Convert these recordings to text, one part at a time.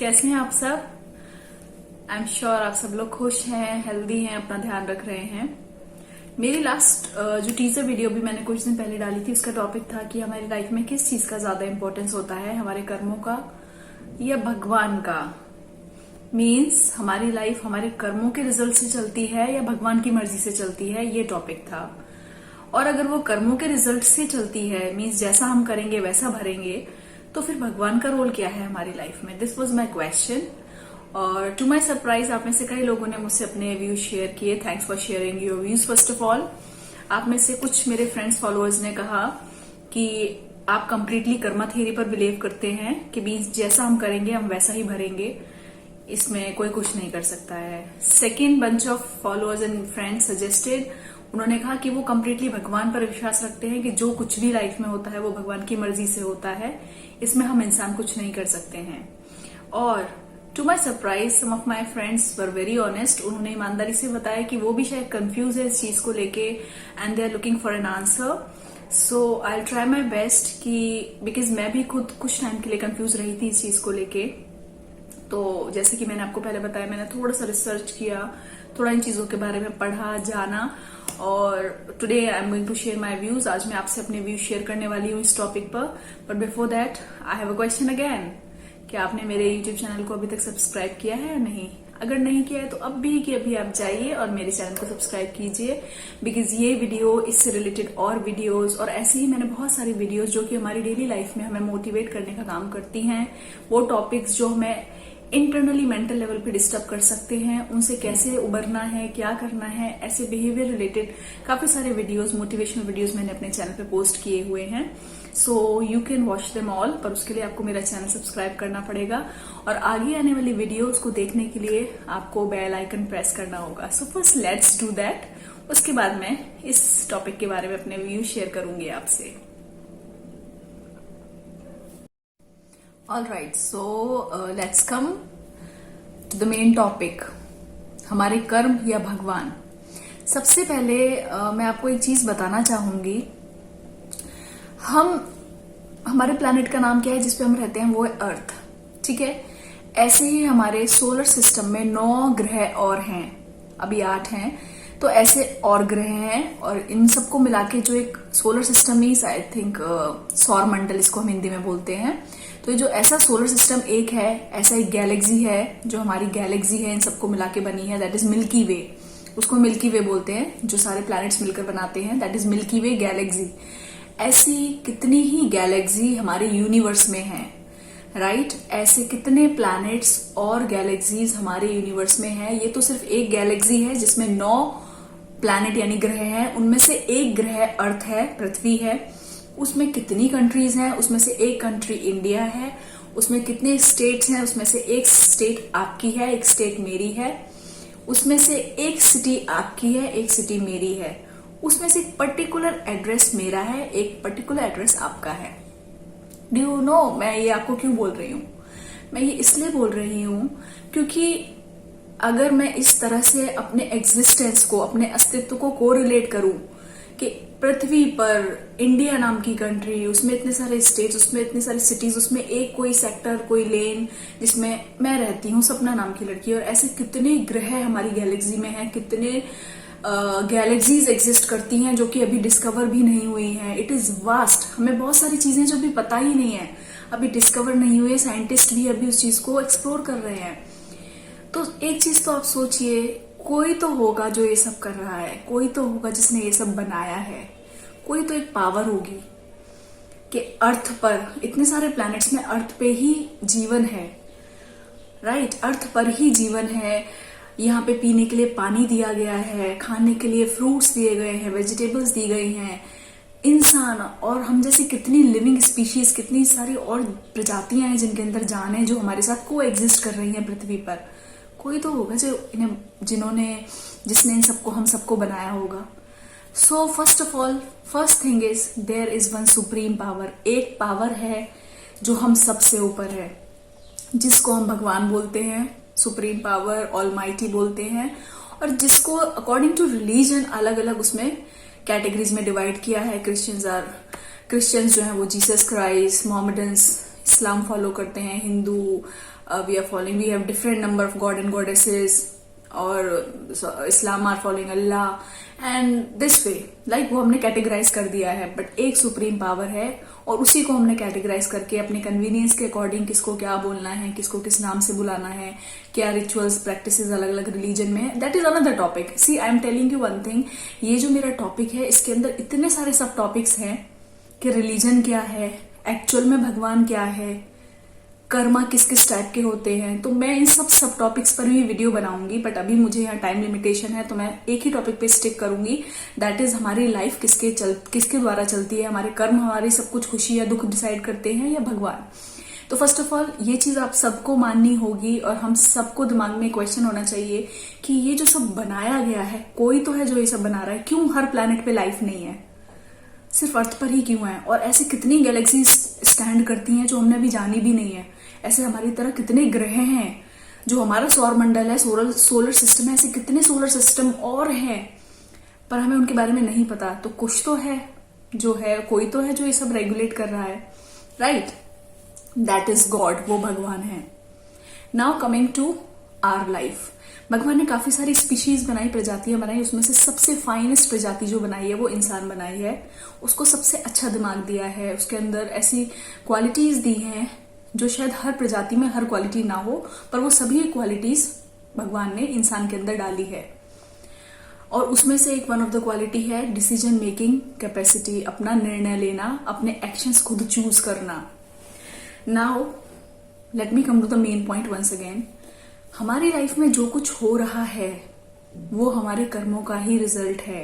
कैसे हैं आप सब। आई एम श्योर आप सब लोग खुश हैं, हेल्दी हैं, अपना ध्यान रख रहे हैं। मेरी लास्ट जो टीजर वीडियो भी मैंने कुछ दिन पहले डाली थी, उसका टॉपिक था कि हमारी लाइफ में किस चीज का ज्यादा इंपॉर्टेंस होता है, हमारे कर्मों का या भगवान का। मीन्स हमारी लाइफ हमारे कर्मों के रिजल्ट से चलती है या भगवान की मर्जी से चलती है, ये टॉपिक था। और अगर वो कर्मों के रिजल्ट से चलती है, मीन्स जैसा हम करेंगे वैसा भरेंगे, तो फिर भगवान का रोल क्या है हमारी लाइफ में। This was my question. और टू माई सरप्राइज आप में से कई लोगों ने मुझसे अपने व्यूज शेयर किए। Thanks for sharing your views. First of all, आप में से कुछ मेरे फ्रेंड्स फॉलोअर्स ने कहा कि आप कंप्लीटली कर्मा थ्योरी पर बिलीव करते हैं कि मीन्स जैसा हम करेंगे हम वैसा ही भरेंगे, इसमें कोई कुछ नहीं कर सकता है। Second bunch of followers and friends suggested, उन्होंने कहा कि वो कंप्लीटली भगवान पर विश्वास रखते हैं कि जो कुछ भी लाइफ में होता है वो भगवान की मर्जी से होता है, इसमें हम इंसान कुछ नहीं कर सकते हैं। और to my surprise some of my friends were very honest, उन्होंने ईमानदारी से बताया कि वो भी शायद कंफ्यूज है इस चीज को लेके and they are looking for an answer. So I try my best कि बिकॉज मैं भी खुद कुछ टाइम के लिए कंफ्यूज रही थी इस चीज को लेके। तो जैसे कि मैंने आपको पहले बताया, मैंने थोड़ा सा रिसर्च किया, थोड़ा इन चीजों के बारे में पढ़ा, जाना, और today I am going to share my views. आज मैं आपसे अपने व्यूज शेयर करने वाली हूँ इस टॉपिक पर। But before that I have a question again, क्या आपने मेरे यूट्यूब चैनल को अभी तक सब्सक्राइब किया है या नहीं? अगर नहीं किया है तो अभी आप जाइए और मेरे चैनल को सब्सक्राइब कीजिए, बिकॉज ये वीडियो, इससे रिलेटेड और वीडियोस, और ऐसे ही मैंने बहुत सारी वीडियोस जो कि हमारी डेली लाइफ में हमें मोटिवेट करने का काम करती हैं, वो टॉपिक्स जो हमें इंटरनली मेंटल लेवल पे डिस्टर्ब कर सकते हैं, उनसे कैसे उबरना है, क्या करना है, ऐसे बिहेवियर रिलेटेड काफी सारे वीडियोस, मोटिवेशनल वीडियोस मैंने अपने चैनल पे पोस्ट किए हुए हैं। So you can watch them all, पर उसके लिए आपको मेरा चैनल सब्सक्राइब करना पड़ेगा और आगे आने वाली वीडियोस को देखने के लिए आपको बेल आइकन प्रेस करना होगा। So first let's do that. उसके बाद मैं इस टॉपिक के बारे में अपने व्यू शेयर करूंगी आपसे। All right, so let's come to the main topic, हमारे कर्म या भगवान। सबसे पहले मैं आपको एक चीज बताना चाहूंगी। हमारे प्लैनेट का नाम क्या है जिसपे हम रहते हैं? वो है अर्थ, ठीक है। ऐसे ही हमारे सोलर सिस्टम में 9 ग्रह और हैं, अभी 8 हैं, तो ऐसे और ग्रह हैं, और इन सबको मिला के जो एक solar system is, I think सौर मंडल इसको हम हिंदी में बोलते हैं। तो जो ऐसा सोलर सिस्टम एक है, ऐसा एक गैलेक्सी है जो हमारी गैलेक्सी है, इन सबको मिला के बनी है, दैट इज मिल्की वे। उसको मिल्की वे बोलते हैं, जो सारे प्लैनेट्स मिलकर बनाते हैं, that is milky way Galaxy. ऐसी कितनी ही गैलेक्सी हमारे यूनिवर्स में है, राइट? ऐसे कितने प्लैनेट्स और गैलेक्सीज हमारे यूनिवर्स में है। ये तो सिर्फ एक गैलेक्सी है जिसमें 9 प्लैनेट यानी ग्रह हैं, उनमें से एक ग्रह अर्थ है, पृथ्वी है। उसमें कितनी कंट्रीज हैं? उसमें से एक कंट्री इंडिया है। उसमें कितने स्टेट्स हैं? उसमें से एक स्टेट आपकी है, एक स्टेट मेरी है। उसमें से एक सिटी आपकी है, एक सिटी मेरी है। उसमें से एक पर्टिकुलर एड्रेस मेरा है, एक पर्टिकुलर एड्रेस आपका है। डू यू नो मैं ये आपको क्यों बोल रही हूँ? मैं ये इसलिए बोल रही हूँ क्योंकि अगर मैं इस तरह से अपने एग्जिस्टेंस को, अपने अस्तित्व को कोरिलेट करूं कि पृथ्वी पर इंडिया नाम की कंट्री, उसमें इतने सारे स्टेट्स, उसमें इतनी सारी सिटीज, उसमें एक कोई सेक्टर, कोई लेन जिसमें मैं रहती हूँ, सपना नाम की लड़की, और ऐसे कितने ग्रह हमारी गैलेक्सी में हैं, कितने गैलेक्सीज एग्जिस्ट करती हैं जो कि अभी डिस्कवर भी नहीं हुई हैं। It is vast. हमें बहुत सारी चीजें जो अभी पता ही नहीं है, अभी डिस्कवर नहीं हुई है, साइंटिस्ट भी अभी उस चीज को एक्सप्लोर कर रहे हैं। तो एक चीज तो आप सोचिए, कोई तो होगा जो ये सब कर रहा है, कोई तो होगा जिसने ये सब बनाया है, कोई तो एक पावर होगी कि अर्थ पर, इतने सारे प्लैनेट्स में अर्थ पे ही जीवन है, राइट? अर्थ पर ही जीवन है। यहाँ पे पीने के लिए पानी दिया गया है, खाने के लिए फ्रूट्स दिए गए हैं, वेजिटेबल्स दी गई हैं। इंसान और हम जैसी कितनी लिविंग स्पीशीज, कितनी सारी और प्रजातियां हैं जिनके अंदर जान है, जो हमारे साथ को एग्जिस्ट कर रही हैं पृथ्वी पर। कोई तो होगा जो जिसने इन सबको, हम सबको बनाया होगा। So first of all, first thing is there is one supreme power. एक पावर है जो हम सबसे ऊपर है, जिसको हम भगवान बोलते हैं, सुप्रीम पावर, ऑलमाइटी बोलते हैं, और जिसको अकॉर्डिंग टू रिलीजन अलग अलग उसमें कैटेगरीज में डिवाइड किया है। क्रिश्चियंस जो है वो जीसस क्राइस्ट, मोहम्मडन्स इस्लाम फॉलो करते हैं, Hindu we are following, we have different number of god and goddesses, और इस्लाम आर फॉलोइंग अल्लाह एंड दिस वे, लाइक वो हमने कैटेगराइज कर दिया है। बट एक सुप्रीम पावर है और उसी को हमने कैटेगराइज करके अपने कन्वीनियंस के अकॉर्डिंग किसको क्या बोलना है, किसको किस नाम से बुलाना है, क्या रिचुअल्स प्रैक्टिसेस अलग अलग रिलीजन में है, that is another topic. See I am telling you one thing, ये जो मेरा टॉपिक है इसके अंदर इतने सारे सब टॉपिक्स हैं कि रिलीजन क्या है, एक्चुअल में भगवान क्या है, कर्मा किस किस टाइप के होते हैं। तो मैं इन सब टॉपिक्स पर भी वीडियो बनाऊंगी, बट अभी मुझे यहाँ टाइम लिमिटेशन है तो मैं एक ही टॉपिक पे स्टिक करूंगी, दैट इज हमारी लाइफ किसके द्वारा चलती है, हमारे कर्म हमारी सब कुछ खुशी या दुख डिसाइड करते हैं या भगवान। तो फर्स्ट ऑफ ऑल ये चीज आप सबको माननी होगी और हम सबको दिमाग में क्वेश्चन होना चाहिए कि ये जो सब बनाया गया है, कोई तो है जो ये सब बना रहा है, क्यों हर प्लैनेट पे लाइफ नहीं है, सिर्फ अर्थ पर ही क्यों है, और ऐसी कितनी गैलेक्सीज स्टैंड करती हैं जो हमने अभी जानी भी नहीं है। ऐसे हमारी तरह कितने ग्रह हैं, जो हमारा सौर मंडल है, सोलर सिस्टम है, ऐसे कितने सोलर सिस्टम और हैं, पर हमें उनके बारे में नहीं पता। तो कुछ तो है जो है, कोई तो है जो ये सब रेगुलेट कर रहा है, राइट, दैट इज गॉड, वो भगवान है। Now coming to our life, भगवान ने काफी सारी स्पीशीज बनाई, प्रजातियां बनाई, उसमें से सबसे फाइनेस्ट प्रजाति जो बनाई है वो इंसान बनाई है। उसको सबसे अच्छा दिमाग दिया है, उसके अंदर ऐसी क्वालिटीज दी हैं जो शायद हर प्रजाति में हर क्वालिटी ना हो, पर वो सभी क्वालिटीज भगवान ने इंसान के अंदर डाली है। और उसमें से एक वन ऑफ द क्वालिटी है डिसीजन मेकिंग कैपेसिटी, अपना निर्णय लेना, अपने एक्शंस खुद चूज करना। Now let me come to the main point once again, हमारी लाइफ में जो कुछ हो रहा है वो हमारे कर्मों का ही रिजल्ट है।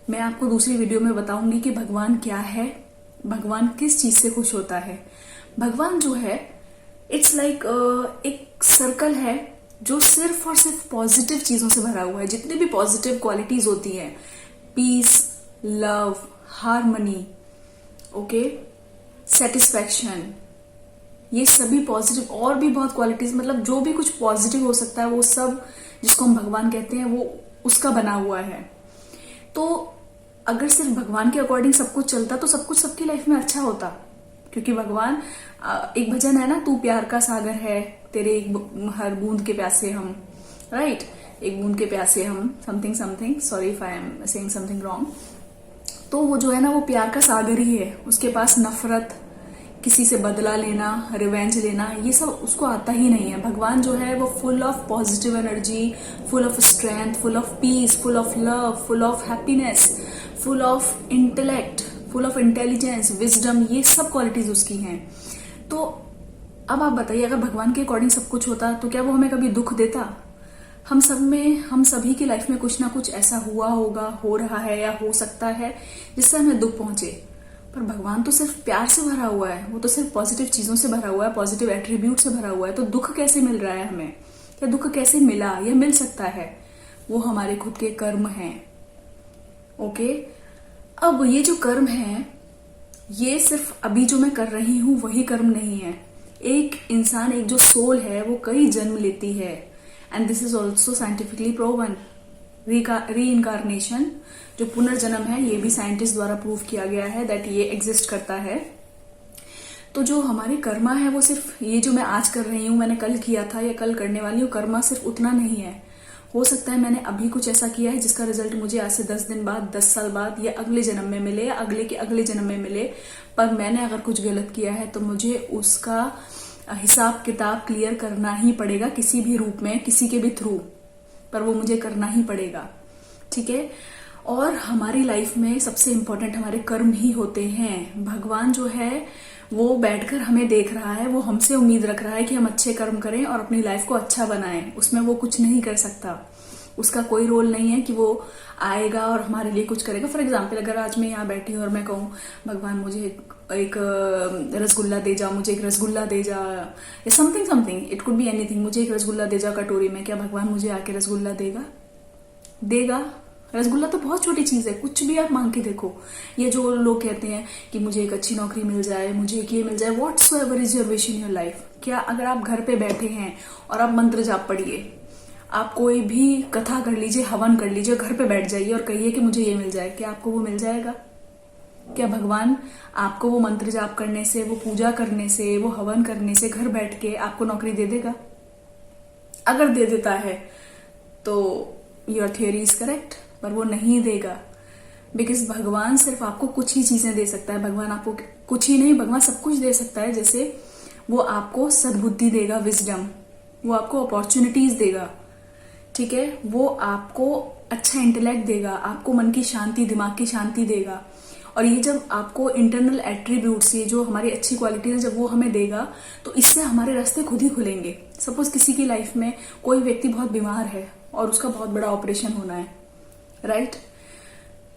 मैं आपको दूसरी वीडियो में बताऊंगी कि भगवान क्या है, भगवान किस चीज से खुश होता है। भगवान जो है इट्स लाइक एक सर्कल है जो सिर्फ और सिर्फ पॉजिटिव चीजों से भरा हुआ है। जितनी भी पॉजिटिव क्वालिटीज होती हैं, peace, love, harmony, okay, satisfaction, ये सभी पॉजिटिव, और भी बहुत क्वालिटीज, मतलब जो भी कुछ पॉजिटिव हो सकता है वो सब जिसको हम भगवान कहते हैं वो उसका बना हुआ है। तो अगर सिर्फ भगवान के अकॉर्डिंग सब कुछ चलता तो सब कुछ सबकी लाइफ में अच्छा होता, क्योंकि भगवान, एक भजन है ना, तू प्यार का सागर है, तेरे हर बूंद के प्यासे हम, राइट, एक बूंद के प्यासे हम, something something, sorry if I am saying something wrong. तो वो जो है ना वो प्यार का सागर ही है, उसके पास नफरत, किसी से बदला लेना, रिवेंज लेना, ये सब उसको आता ही नहीं है। भगवान जो है वो full of positive energy, full of strength, full of peace, full of love, full of happiness, full of intellect, full of intelligence, wisdom, ये सब क्वालिटीज उसकी हैं। तो अब आप बताइए, अगर भगवान के अकॉर्डिंग सब कुछ होता तो क्या वो हमें कभी दुख देता? हम सभी की लाइफ में कुछ ना कुछ ऐसा हुआ होगा, हो रहा है या हो सकता है जिससे हमें दुख पहुंचे, पर भगवान तो सिर्फ प्यार से भरा हुआ है, वो तो सिर्फ पॉजिटिव चीजों से भरा हुआ है, पॉजिटिव एट्रीब्यूट से भरा हुआ है। तो दुख कैसे मिल रहा है हमें, या दुख कैसे मिला या मिल सकता है? वो हमारे खुद के कर्म हैं, ओके। अब ये जो कर्म है, ये सिर्फ अभी जो मैं कर रही हूं वही कर्म नहीं है। एक इंसान, एक जो सोल है, वो कई जन्म लेती है, and this is also scientifically proven. री इनकारनेशन, जो पुनर्जन्म है, ये भी साइंटिस्ट द्वारा प्रूव किया गया है दैट ये एग्जिस्ट करता है। तो जो हमारे कर्मा है वो सिर्फ ये जो मैं आज कर रही हूं, मैंने कल किया था या कल करने वाली हूँ, कर्मा सिर्फ उतना नहीं है। हो सकता है मैंने अभी कुछ ऐसा किया है जिसका रिजल्ट मुझे आज से 10 दिन बाद, 10 साल बाद या अगले जन्म में मिले या अगले के अगले जन्म में मिले, पर मैंने अगर कुछ गलत किया है तो मुझे उसका हिसाब किताब क्लियर करना ही पड़ेगा, किसी भी रूप में, किसी के भी थ्रू, पर वो मुझे करना ही पड़ेगा, ठीक है। और हमारी लाइफ में सबसे इंपॉर्टेंट हमारे कर्म ही होते हैं। भगवान जो है वो बैठकर हमें देख रहा है, वो हमसे उम्मीद रख रहा है कि हम अच्छे कर्म करें और अपनी लाइफ को अच्छा बनाएं। उसमें वो कुछ नहीं कर सकता, उसका कोई रोल नहीं है कि वो आएगा और हमारे लिए कुछ करेगा। फॉर एग्जाम्पल, अगर आज मैं यहाँ बैठी हूँ और मैं कहूँ भगवान मुझे एक रसगुल्ला दे जा, मुझे एक रसगुल्ला दे जा, या something something, it could be anything, मुझे एक रसगुल्ला दे जा कटोरी में, क्या भगवान मुझे आके रसगुल्ला देगा? रसगुल्ला तो बहुत छोटी चीज है, कुछ भी आप मांग के देखो। ये जो लोग कहते हैं कि मुझे एक अच्छी नौकरी मिल जाए, मुझे एक ये मिल जाए, whatsoever is your wish in your life, क्या अगर आप घर पे बैठे हैं और आप मंत्र जाप पढ़िए, आप कोई भी कथा कर लीजिए, हवन कर लीजिए, घर पे बैठ जाइए और कहिए कि मुझे ये मिल जाए, क्या आपको वो मिल जाएगा? क्या भगवान आपको वो मंत्र जाप करने से, वो पूजा करने से, वो हवन करने से घर बैठ के आपको नौकरी दे देगा? अगर दे देता है तो योर थियोरी इज करेक्ट, पर वो नहीं देगा। बिकॉज भगवान सिर्फ आपको कुछ ही चीजें दे सकता है। भगवान आपको कुछ ही नहीं, भगवान सब कुछ दे सकता है। जैसे वो आपको सद्बुद्धि देगा, विजडम, वो आपको अपॉर्चुनिटीज देगा, ठीक है, वो आपको अच्छा इंटेलेक्ट देगा, आपको मन की शांति, दिमाग की शांति देगा। और ये जब आपको इंटरनल एट्रीब्यूट्स, ये जो हमारी अच्छी क्वालिटीज है, जब वो हमें देगा तो इससे हमारे रास्ते खुद ही खुलेंगे। सपोज किसी की लाइफ में कोई व्यक्ति बहुत बीमार है और उसका बहुत बड़ा ऑपरेशन होना है, राइट?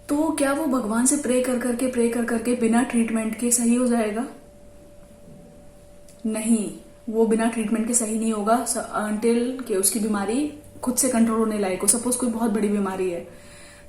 तो क्या वो भगवान से प्रे कर करके बिना ट्रीटमेंट के सही हो जाएगा? नहीं, वो बिना ट्रीटमेंट के सही नहीं होगा अनटिल कि उसकी बीमारी खुद से कंट्रोल होने लायक हो। सपोज कोई बहुत बड़ी बीमारी है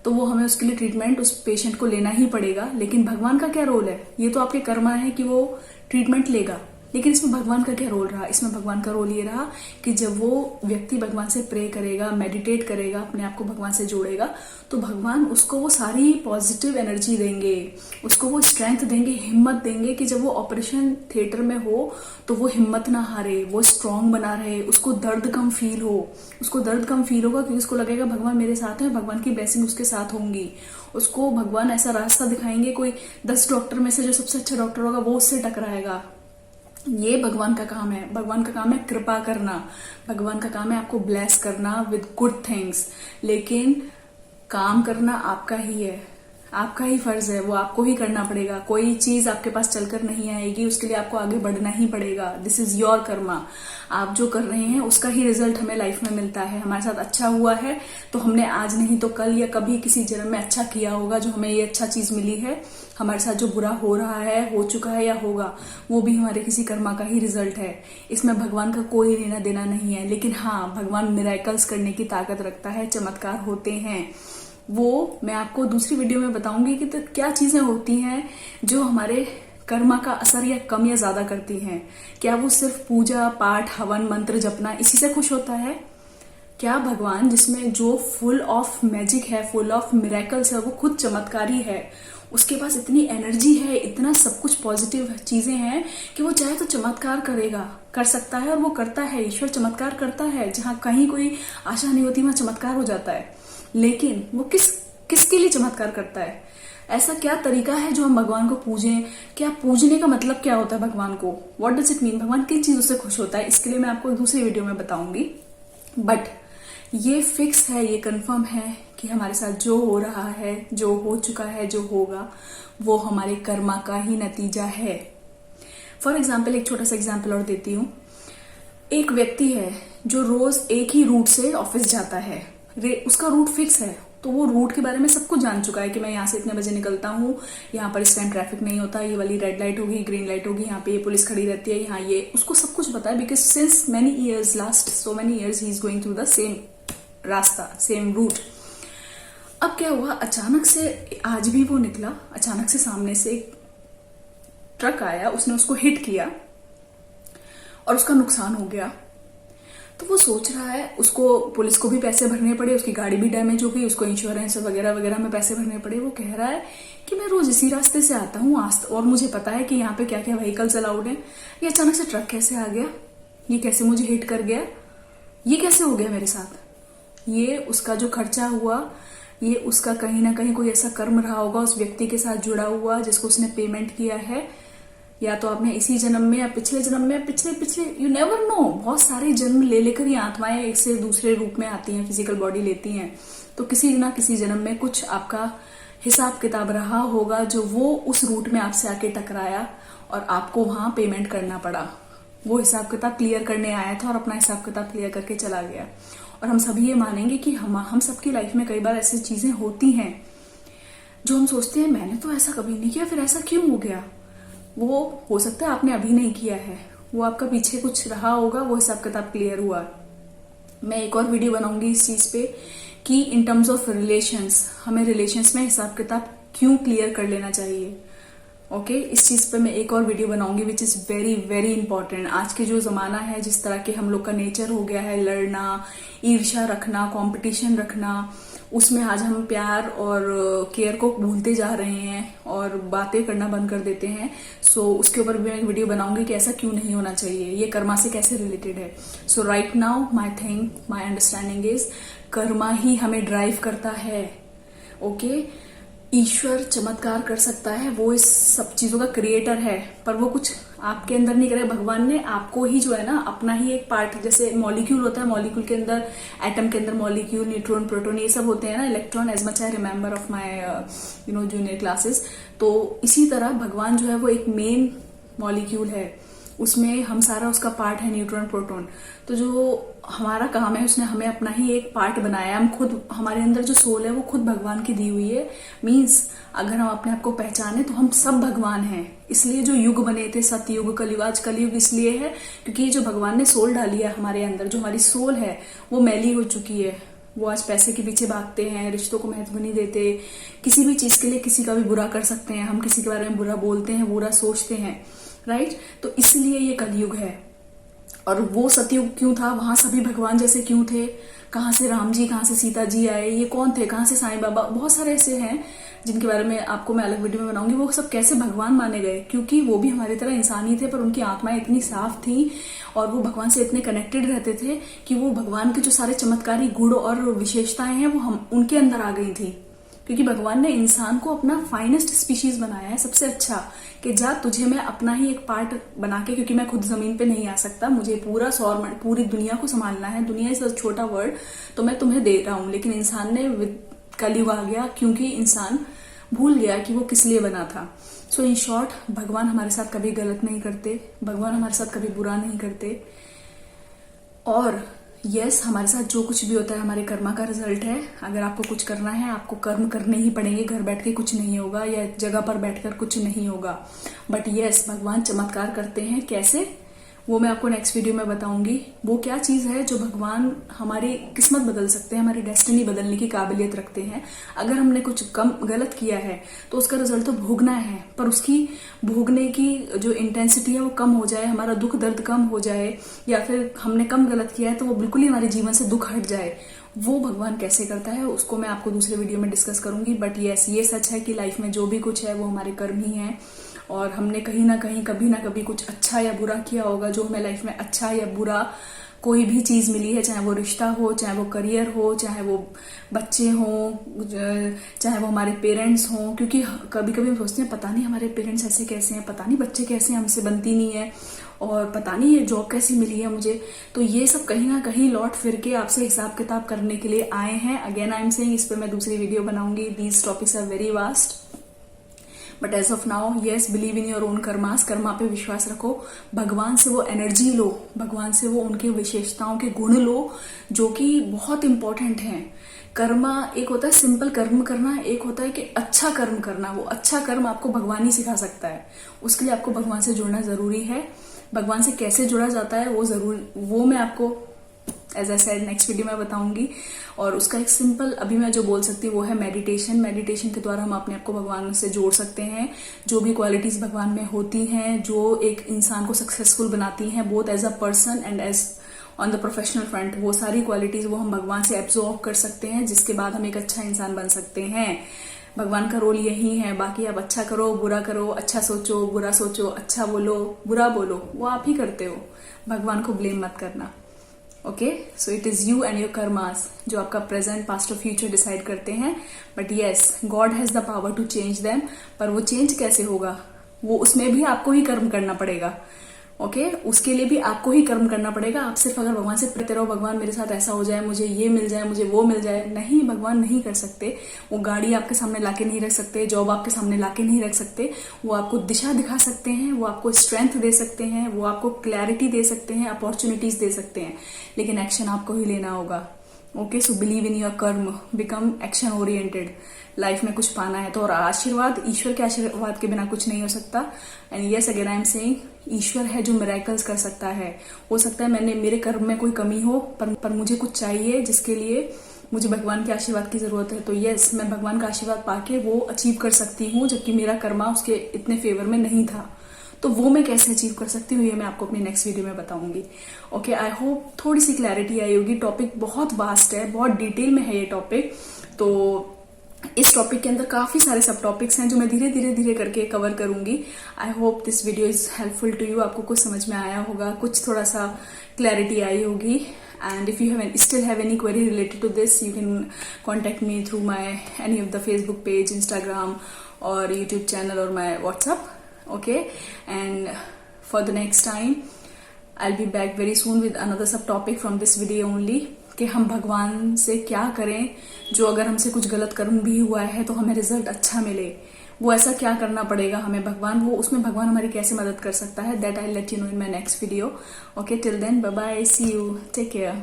तो वो हमें उसके लिए ट्रीटमेंट उस पेशेंट को लेना ही पड़ेगा। लेकिन भगवान का क्या रोल है? ये तो आपके कर्मा है कि वो ट्रीटमेंट लेगा, लेकिन इसमें भगवान का क्या रोल रहा? इसमें भगवान का रोल ये रहा कि जब वो व्यक्ति भगवान से प्रे करेगा, मेडिटेट करेगा, अपने आप को भगवान से जोड़ेगा, तो भगवान उसको वो सारी पॉजिटिव एनर्जी देंगे, उसको वो स्ट्रेंथ देंगे, हिम्मत देंगे कि जब वो ऑपरेशन थिएटर में हो तो वो हिम्मत ना हारे, वो स्ट्रांग बना रहे, उसको दर्द कम फील हो। उसको दर्द कम फील होगा क्योंकि उसको लगेगा भगवान मेरे साथ है, भगवान की ब्लेसिंग उसके साथ होंगी। उसको भगवान ऐसा रास्ता दिखाएंगे, कोई 10 डॉक्टर में से जो सबसे अच्छा डॉक्टर होगा वो उससे टकराएगा। ये भगवान का काम है। भगवान का काम है कृपा करना, भगवान का काम है आपको ब्लेस करना विद गुड थिंग्स। लेकिन काम करना आपका ही है, आपका ही फर्ज है, वो आपको ही करना पड़ेगा। कोई चीज आपके पास चलकर नहीं आएगी, उसके लिए आपको आगे बढ़ना ही पड़ेगा। This is your Karma. आप जो कर रहे हैं उसका ही रिजल्ट हमें लाइफ में मिलता है। हमारे साथ अच्छा हुआ है तो हमने आज नहीं तो कल या कभी किसी जन्म में अच्छा किया होगा, जो हमें ये अच्छा चीज मिली है। हमारे साथ जो बुरा हो रहा है, हो चुका है या होगा, वो भी हमारे किसी कर्मा का ही रिजल्ट है। इसमें भगवान का कोई लेना देना नहीं है। लेकिन हाँ, भगवान मिरेकल्स करने की ताकत रखता है, चमत्कार होते हैं। वो मैं आपको दूसरी वीडियो में बताऊंगी कि तो क्या चीजें होती हैं जो हमारे कर्मा का असर या कम या ज्यादा करती हैं। क्या वो सिर्फ पूजा पाठ, हवन, मंत्र जपना इसी से खुश होता है? क्या भगवान, जिसमें जो फुल ऑफ मैजिक है, फुल ऑफ मिरेकल्स है, वो खुद चमत्कारी है, उसके पास इतनी एनर्जी है, इतना सब कुछ पॉजिटिव चीजें हैं कि वो चाहे तो चमत्कार करेगा, कर सकता है, और वो करता है। ईश्वर चमत्कार करता है, जहां कहीं कोई आशा नहीं होती वहां चमत्कार हो जाता है। लेकिन वो किसके लिए चमत्कार करता है? ऐसा क्या तरीका है जो हम भगवान को पूजें? क्या पूजने का मतलब क्या होता है भगवान को? What does it mean? भगवान किन चीजों से खुश होता है? इसके लिए मैं आपको एक दूसरी वीडियो में बताऊंगी। बट ये फिक्स है, ये कंफर्म है कि हमारे साथ जो हो रहा है, जो हो चुका है, जो होगा, वो हमारे कर्मा का ही नतीजा है। फॉर एग्जाम्पल, एक छोटा सा एग्जाम्पल और देती हूँ। एक व्यक्ति है जो रोज एक ही रूट से ऑफिस जाता है, उसका रूट फिक्स है, तो वो रूट के बारे में सब कुछ जान चुका है कि मैं यहाँ से इतने बजे निकलता हूँ, यहाँ पर इस टाइम ट्रैफिक नहीं होता, ये वाली रेड लाइट होगी, ग्रीन लाइट होगी, यहाँ पे ये पुलिस खड़ी रहती है, यहाँ ये, उसको सब कुछ पता है। Because since many years, last so many years he is going through the same रास्ता, सेम रूट। अब क्या हुआ, अचानक से आज भी वो निकला, अचानक से सामने से एक ट्रक आया, उसने उसको हिट किया और उसका नुकसान हो गया। तो वो सोच रहा है, उसको पुलिस को भी पैसे भरने पड़े, उसकी गाड़ी भी डैमेज हो गई, उसको इंश्योरेंस वगैरह वगैरह में पैसे भरने पड़े। वो कह रहा है कि मैं रोज इसी रास्ते से आता हूँ और मुझे पता है कि यहाँ पे क्या क्या व्हीकल्स अलाउड है। ये अचानक से ट्रक कैसे आ गया? ये कैसे मुझे हिट कर गया? ये कैसे हो गया मेरे साथ? ये उसका जो खर्चा हुआ, ये उसका कहीं ना कहीं कोई ऐसा कर्म रहा होगा उस व्यक्ति के साथ जुड़ा हुआ, जिसको उसने पेमेंट किया है। या तो आपने इसी जन्म में या पिछले जन्म में, पिछले यू नेवर नो, बहुत सारे जन्म ले लेकर ये आत्माएं एक से दूसरे रूप में आती हैं, फिजिकल बॉडी लेती हैं। तो किसी ना किसी जन्म में कुछ आपका हिसाब किताब रहा होगा जो वो उस रूट में आपसे आके टकराया और आपको वहां पेमेंट करना पड़ा। वो हिसाब किताब क्लियर करने आया था और अपना हिसाब किताब क्लियर करके चला गया। और हम सभी ये मानेंगे कि हम सबकी लाइफ में कई बार ऐसी चीजें होती हैं जो हम सोचते हैं मैंने तो ऐसा कभी नहीं किया, फिर ऐसा क्यों हो गया? वो हो सकता है आपने अभी नहीं किया है, वो आपका पीछे कुछ रहा होगा, वो हिसाब किताब क्लियर हुआ। मैं एक और वीडियो बनाऊंगी इस चीज पे कि इन टर्म्स ऑफ रिलेशंस, हमें रिलेशंस में हिसाब किताब क्यों क्लियर कर लेना चाहिए। ओके इस चीज पे मैं एक और वीडियो बनाऊंगी which is very very important. आज के जो जमाना है, जिस तरह के हम लोग का नेचर हो गया है, लड़ना, ईर्ष्या रखना, कंपटीशन रखना, उसमें आज हम प्यार और केयर को भूलते जा रहे हैं और बातें करना बंद कर देते हैं। सो उसके ऊपर भी मैं एक वीडियो बनाऊंगी कि ऐसा क्यों नहीं होना चाहिए, ये कर्मा से कैसे रिलेटेड है। So right now my understanding is karma ही हमें ड्राइव करता है। ओके ईश्वर चमत्कार कर सकता है, वो इस सब चीजों का क्रिएटर है, पर वो कुछ आपके अंदर नहीं करे। भगवान ने आपको ही जो है ना अपना ही एक पार्ट, जैसे मॉलिक्यूल होता है, मॉलिक्यूल के अंदर, एटम के अंदर मॉलिक्यूल, न्यूट्रॉन, प्रोटॉन, ये सब होते हैं ना, electron, as much I remember of my junior classes. तो इसी तरह भगवान जो है वो एक मेन मॉलिक्यूल है, उसमें हम सारा उसका पार्ट है, न्यूट्रॉन, प्रोटॉन। तो जो हमारा काम है, उसने हमें अपना ही एक पार्ट बनाया। हम खुद, हमारे अंदर जो सोल है वो खुद भगवान की दी हुई है। मीन्स अगर हम अपने आप को पहचाने तो हम सब भगवान हैं। इसलिए जो युग बने थे, सतयुग, कलयुग, आज कलयुग इसलिए है क्योंकि जो भगवान ने सोल डाली है हमारे अंदर, जो हमारी सोल है वो मैली हो चुकी है। वो आज पैसे के पीछे भागते हैं, रिश्तों को महत्व नहीं देते, किसी भी चीज के लिए किसी का भी बुरा कर सकते हैं, हम किसी के बारे में बुरा बोलते हैं, बुरा सोचते हैं, राइट। तो इसलिए ये कलयुग है। और वो सतयुग क्यों था, वहां सभी भगवान जैसे क्यों थे, कहाँ से राम जी, कहाँ से सीता जी आए, ये कौन थे, कहाँ से साईं बाबा, बहुत सारे ऐसे हैं जिनके बारे में आपको मैं अलग वीडियो में बनाऊंगी। वो सब कैसे भगवान माने गए, क्योंकि वो भी हमारी तरह इंसान ही थे, पर उनकी आत्माएं इतनी साफ थी और वो भगवान से इतने कनेक्टेड रहते थे कि वो भगवान के जो सारे चमत्कारी गुण और विशेषताएं हैं वो हम उनके अंदर आ गई थी। क्योंकि भगवान ने इंसान को अपना फाइनेस्ट स्पीशीज बनाया है, सबसे अच्छा, कि जा तुझे मैं अपना ही एक पार्ट बना के, क्योंकि मैं खुद जमीन पे नहीं आ सकता, मुझे पूरा पूरी दुनिया को संभालना है, दुनिया इज अ छोटा वर्ड, तो मैं तुम्हें दे रहा हूं। लेकिन इंसान ने कलयुग आ गया क्योंकि इंसान भूल गया कि वो किस लिए बना था। सो इन शॉर्ट, भगवान हमारे साथ कभी गलत नहीं करते, भगवान हमारे साथ कभी बुरा नहीं करते। और यस, हमारे साथ जो कुछ भी होता है हमारे कर्मा का रिजल्ट है। अगर आपको कुछ करना है, आपको कर्म करने ही पड़ेंगे, घर बैठ के कुछ नहीं होगा या जगह पर बैठकर कुछ नहीं होगा। बट यस, भगवान चमत्कार करते हैं। कैसे, वो मैं आपको नेक्स्ट वीडियो में बताऊंगी। वो क्या चीज है जो भगवान हमारी किस्मत बदल सकते हैं, हमारी डेस्टिनी बदलने की काबिलियत रखते हैं। अगर हमने कुछ कम गलत किया है तो उसका रिजल्ट तो भोगना है, पर उसकी भोगने की जो इंटेंसिटी है वो कम हो जाए, हमारा दुख दर्द कम हो जाए, या फिर हमने कम गलत किया है तो वो बिल्कुल ही हमारे जीवन से दुख हट जाए। वो भगवान कैसे करता है उसको मैं आपको दूसरे वीडियो में डिस्कस करूंगी। बट यस, ये सच है कि लाइफ में जो भी कुछ है वो हमारे कर्म ही है, और हमने कहीं ना कहीं, कभी ना कभी कुछ अच्छा या बुरा किया होगा, जो हमें लाइफ में अच्छा या बुरा कोई भी चीज मिली है, चाहे वो रिश्ता हो, चाहे वो करियर हो, चाहे वो बच्चे हों, चाहे वो हमारे पेरेंट्स हों। क्योंकि कभी कभी हम सोचते हैं पता नहीं हमारे पेरेंट्स ऐसे कैसे हैं, पता नहीं बच्चे कैसे हैं, हमसे बनती नहीं है, और पता नहीं ये जॉब कैसी मिली है मुझे। तो ये सब कहीं ना कहीं लौट फिर के आपसे हिसाब किताब करने के लिए आए हैं। अगेन आई एम सेइंग, इस पर मैं दूसरी वीडियो बनाऊंगी। These topics are very vast, but as of now yes, believe in your own karmas. कर्मा पे विश्वास रखो, भगवान से वो एनर्जी लो, भगवान से वो उनके विशेषताओं के गुण लो जो कि बहुत इंपॉर्टेंट हैं। कर्मा एक होता है सिंपल कर्म करना, एक होता है कि अच्छा कर्म करना। वो अच्छा कर्म आपको भगवान ही सिखा सकता है, उसके लिए आपको भगवान से जुड़ना जरूरी है। भगवान से कैसे जुड़ा जाता है वो मैं आपको as I said next video में बताऊंगी। और उसका एक सिंपल अभी मैं जो बोल सकती हूँ वो है मेडिटेशन। मेडिटेशन के द्वारा हम अपने आप को भगवान से जोड़ सकते हैं। जो भी क्वालिटीज भगवान में होती हैं, जो एक इंसान को सक्सेसफुल बनाती हैं, both as a person and as on the professional front, वो सारी क्वालिटीज वो हम भगवान से एब्जॉर्ब कर सकते हैं, जिसके बाद हम एक अच्छा इंसान बन सकते हैं। भगवान का रोल यही है। बाकी आप अच्छा करो, बुरा करो, अच्छा सोचो, बुरा सोचो, अच्छा बोलो, बुरा बोलो, वो आप ही करते हो। भगवान को ब्लेम मत करना। Okay, so it is you and your karmas जो आपका प्रेजेंट, पास्ट और फ्यूचर डिसाइड करते हैं। But yes, God has the power to change them. पर वो चेंज कैसे होगा, वो उसमें भी आपको ही कर्म करना पड़ेगा। ओके, उसके लिए भी आपको ही कर्म करना पड़ेगा। आप सिर्फ अगर भगवान से प्रेते रहो, भगवान मेरे साथ ऐसा हो जाए, मुझे ये मिल जाए, मुझे वो मिल जाए, नहीं, भगवान नहीं कर सकते। वो गाड़ी आपके सामने लाके नहीं रख सकते, जॉब आपके सामने लाके नहीं रख सकते। वो आपको दिशा दिखा सकते हैं, वो आपको स्ट्रेंथ दे सकते हैं, वो आपको क्लैरिटी दे सकते हैं, अपॉर्चुनिटीज दे सकते हैं, लेकिन एक्शन आपको ही लेना होगा। Okay, so believe in your कर्म, बिकम एक्शन ओरिएंटेड। लाइफ में कुछ पाना है तो, और आशीर्वाद, ईश्वर के आशीर्वाद के बिना कुछ नहीं हो सकता। And yes, again I am saying, ईश्वर है जो मिरेकल्स कर सकता है। हो सकता है मेरे कर्म में कोई कमी हो, पर मुझे कुछ चाहिए जिसके लिए मुझे भगवान के आशीर्वाद की जरूरत है, तो यस, मैं भगवान का आशीर्वाद पाके वो अचीव कर सकती हूँ, जबकि मेरा कर्मा उसके इतने फेवर में नहीं था। तो वो मैं कैसे अचीव कर सकती हूँ, ये मैं आपको अपनी नेक्स्ट वीडियो में बताऊंगी। ओके, आई होप थोड़ी सी क्लैरिटी आई होगी। टॉपिक बहुत वास्ट है, बहुत डिटेल में है ये टॉपिक। तो इस टॉपिक के अंदर काफी सारे सब टॉपिक्स हैं जो मैं धीरे धीरे धीरे करके कवर करूंगी। I hope this video is helpful to you. आपको कुछ समझ में आया होगा, कुछ थोड़ा सा क्लैरिटी आई होगी। And if you still have any query related to this, you can contact me through any of the Facebook page, Instagram or YouTube channel or my WhatsApp. Okay, and for the next time I'll be back very soon with another subtopic from this video only, कि हम भगवान से क्या करें जो अगर हमसे कुछ गलत कर्म भी हुआ है तो हमें रिजल्ट अच्छा मिले। वो ऐसा क्या करना पड़ेगा हमें, भगवान वो उसमें भगवान हमारी कैसे मदद कर सकता है, that I let you know in my next video. Okay, till then bye bye, see you, take care.